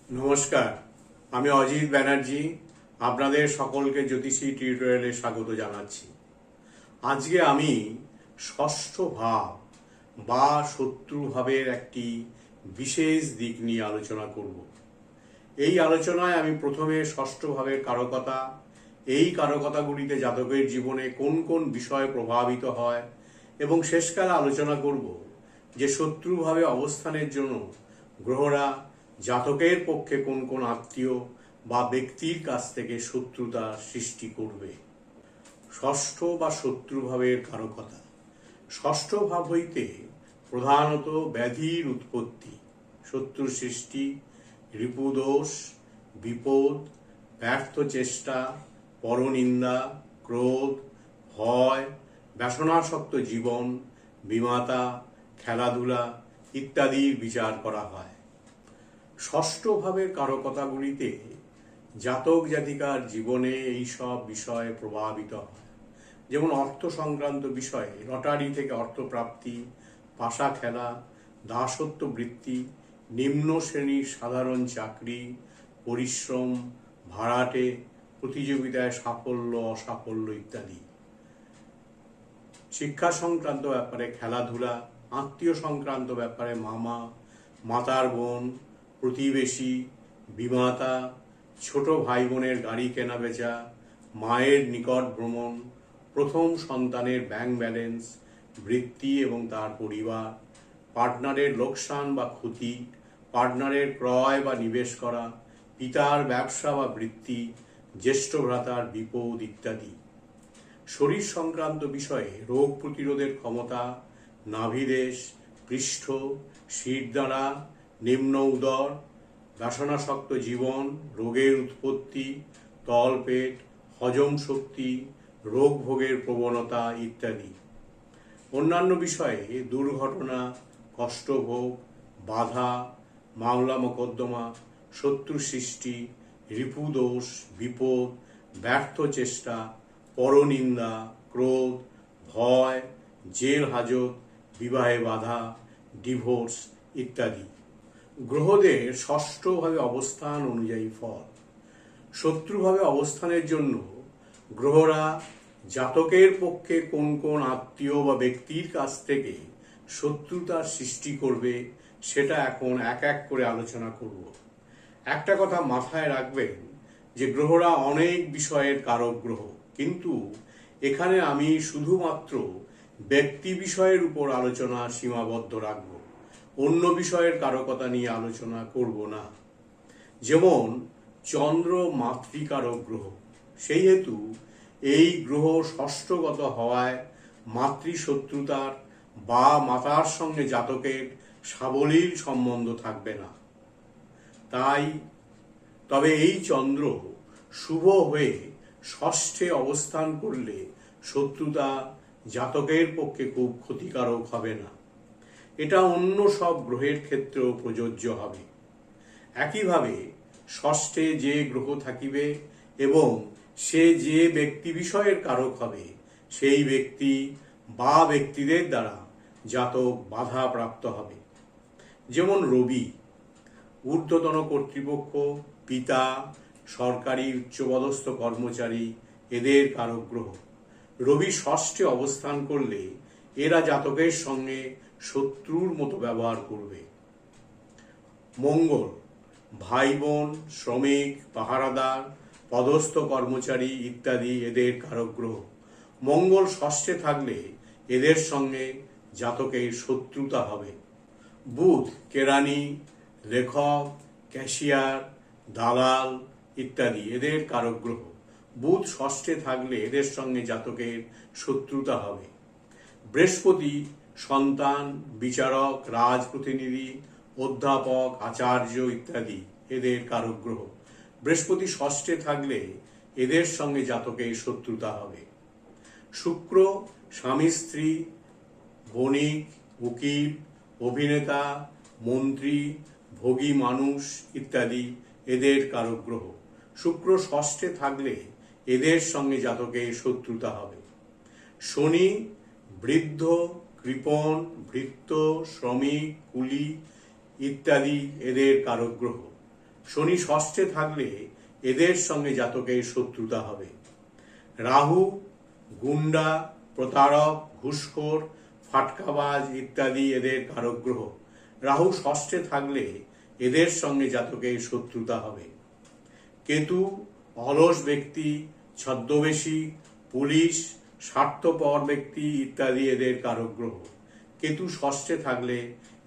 নমস্কার, আমি অজিত ব্যানার্জি আপনাদের সকলকে জ্যোতিষী টিউটোরিয়ালে স্বাগত জানাচ্ছি। আজকে আমি ষষ্ঠ ভাব বা শত্রু ভাবের একটি বিশেষ দিক নিয়ে আলোচনা করব। এই আলোচনায় আমি প্রথমে ষষ্ঠ ভাবের কারকতা, এই কারকতাগুলিতে জাতকের জীবনে কোন কোন বিষয় প্রভাবিত হয় এবং শেষকালে আলোচনা করব যে শত্রুভাবে অবস্থানের জন্য গ্রহরা জাতকের পক্ষে কোন কোন আত্মীয় বা ব্যক্তির কাছ থেকে শত্রুতা সৃষ্টি করবে। ষষ্ঠ বা শত্রুভাবের কারকতা। ষষ্ঠ ভাব হইতে প্রধানত ব্যাধির উৎপত্তি, শত্রু সৃষ্টি, রিপুদোষ, বিপদ, ব্যর্থ চেষ্টা, পরনিন্দা, ক্রোধ, ভয়, ব্যসনাসক্ত জীবন, বিমাতা, খেলাধুলা ইত্যাদির বিচার করা হয়। ষষ্ঠ ভাবের কারকতাগুলিতে জাতক জাতিকার জীবনে এই সব বিষয়ে প্রভাবিত হয়, যেমন অর্থ সংক্রান্ত বিষয়ে লটারি থেকে অর্থপ্রাপ্তি, পাশা খেলা, দাসত্ব বৃত্তি, নিম্ন শ্রেণীর সাধারণ চাকরি, পরিশ্রম, ভাড়াটে, প্রতিযোগিতায় সাফল্য অসাফল্য ইত্যাদি। শিক্ষা সংক্রান্ত ব্যাপারে খেলাধুলা, আত্মীয় সংক্রান্ত ব্যাপারে মামা, মাতার বোন, প্রতিবেশী, বিমাতা, ছোট ভাই বোনের গাড়ি কেনা বেচা, মায়ের নিকট ভ্রমণ, প্রথম সন্তানের ব্যাংক ব্যালেন্স, বৃত্তি এবং তার পরিবার, পার্টনারের লোকসান বা ক্ষতি, পার্টনারের ক্রয় বা নিবেশ করা, পিতার ব্যবসা বা বৃত্তি, জ্যেষ্ঠ ভ্রাতার বিপদ ইত্যাদি। শরীর সংক্রান্ত বিষয়ে রোগ প্রতিরোধের ক্ষমতা, নাভিদেশ, পৃষ্ঠ, শিরদাঁড়া, নিম্ন উদর, ব্যসনাসক্ত জীবন, রোগের উৎপত্তি, তলপেট, হজম শক্তি, রোগ ভোগের প্রবণতা ইত্যাদি। অন্যান্য বিষয়ে দুর্ঘটনা, কষ্টভোগ, বাধা, মামলা মোকদ্দমা, শত্রু সৃষ্টি, রিপুদোষ, বিপদ, ব্যর্থ চেষ্টা, পরনিন্দা, ক্রোধ, ভয়, জেল হাজত, বিবাহে বাধা, ডিভোর্স ইত্যাদি। গ্রহদের ষষ্ঠভাবে অবস্থান অনুযায়ী ফল। শত্রুভাবে অবস্থানের জন্য গ্রহরা জাতকের পক্ষে কোন কোন আত্মীয় বা ব্যক্তির কাছ থেকে শত্রুতার সৃষ্টি করবে সেটা এখন এক এক করে আলোচনা করব। একটা কথা মাথায় রাখবেন যে গ্রহরা অনেক বিষয়ের কারক গ্রহ, কিন্তু এখানে আমি শুধুমাত্র ব্যক্তি বিষয়ের উপর আলোচনা সীমাবদ্ধ রাখব, অন্য বিষয়ের কারকতা নিয়ে আলোচনা করব না। যেমন চন্দ্র মাতৃকারক গ্রহ, সেই হেতু এই গ্রহ ষষ্ঠগত হওয়ায় মাতৃশত্রুতার বা মাতার সঙ্গে জাতকের সাবলীল সম্বন্ধ থাকবে না। তবে এই চন্দ্র শুভ হয়ে ষষ্ঠে অবস্থান করলে শত্রুতা জাতকের পক্ষে খুব ক্ষতিকারক হবে না। এটা অন্য সব গ্রহের ক্ষেত্রেও প্রযোজ্য হবে। একইভাবে ষষ্ঠে যে গ্রহ থাকিবে এবং সে যে ব্যক্তি বিষয়ের কারক হবে, সেই ব্যক্তি বা ব্যক্তিদের দ্বারা জাতক বাধা প্রাপ্ত হবে। যেমন রবি, ঊর্ধ্বতন কর্তৃপক্ষ, পিতা, সরকারি উচ্চপদস্থ কর্মচারী এদের কারক গ্রহ। রবি ষষ্ঠে অবস্থান করলে এরা জাতকের সঙ্গে শত্রুর মতো ব্যবহার করবে। মঙ্গল, ভাই বোন, শ্রমিক, পাহারাদার, পদস্থ কর্মচারী ইত্যাদি এদের কারক গ্রহ। মঙ্গল ষষ্ঠে থাকলে এদের সঙ্গে জাতকের শত্রুতা হবে। বুধ, কেরানি, লেখক, ক্যাশিয়ার, দালাল ইত্যাদি এদের কারক গ্রহ। বুধ ষষ্ঠে থাকলে এদের সঙ্গে জাতকের শত্রুতা হবে। বৃহস্পতি, সন্তান, বিচারক, রাজপ্রতিনিধি, অধ্যাপক, আচার্য ইত্যাদি এদের কারক গ্রহ। বৃহস্পতি ষষ্ঠে থাকলে এদের সঙ্গে জাতকের শত্রুতা হবে। শুক্র, স্বামী স্ত্রী, বণিক, উকিল, অভিনেতা, মন্ত্রী, ভোগী মানুষ ইত্যাদি এদের কারক গ্রহ। শুক্র ষষ্ঠে থাকলে এদের সঙ্গে জাতকের শত্রুতা হবে। শনি, বৃদ্ধ, কৃপণ, ভৃত্য, শ্রমিক, কুলি ইত্যাদি এদের কারক গ্রহ। শনি ষষ্ঠে থাকলে এদের সঙ্গে জাতকের শত্রুতা হবে। রাহু গুন্ডা, প্রতারক, ঘুষখোর, ফাটকাবাজ ইত্যাদি এদের কারক গ্রহ। রাহু ষষ্ঠে থাকলে এদের সঙ্গে জাতকের শত্রুতা হবে। কেতু অলস ব্যক্তি, ছদ্মবেশী, পুলিশ, স্বার্থপর ব্যক্তি ইত্যাদি এদের কারক গ্রহ। কেতু ষষ্ঠে থাকলে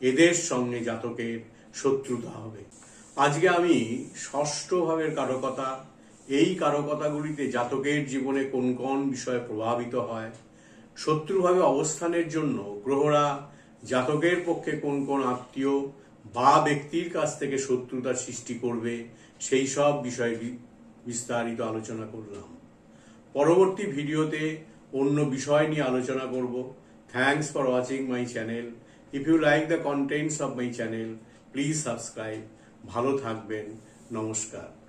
এদের সঙ্গে জাতকের শত্রুতা হবে। আজকে আমি ষষ্ঠ ভাবের কারকতা, এই কারকতাগুলিতে জাতকের জীবনে কোন কোন বিষয় প্রভাবিত হয়, শত্রুভাবে অবস্থানের জন্য গ্রহরা জাতকের পক্ষে কোন কোন আত্মীয় বা ব্যক্তির কাছ থেকে শত্রুতা সৃষ্টি করবে, সেই সব বিষয় বিস্তারিত আলোচনা করলাম। পরবর্তী ভিডিওতে অন্য বিষয় নিয়ে আলোচনা করব। Thanks for watching my channel. If you like the contents of my channel, please subscribe. ভালো থাকবেন। নমস্কার।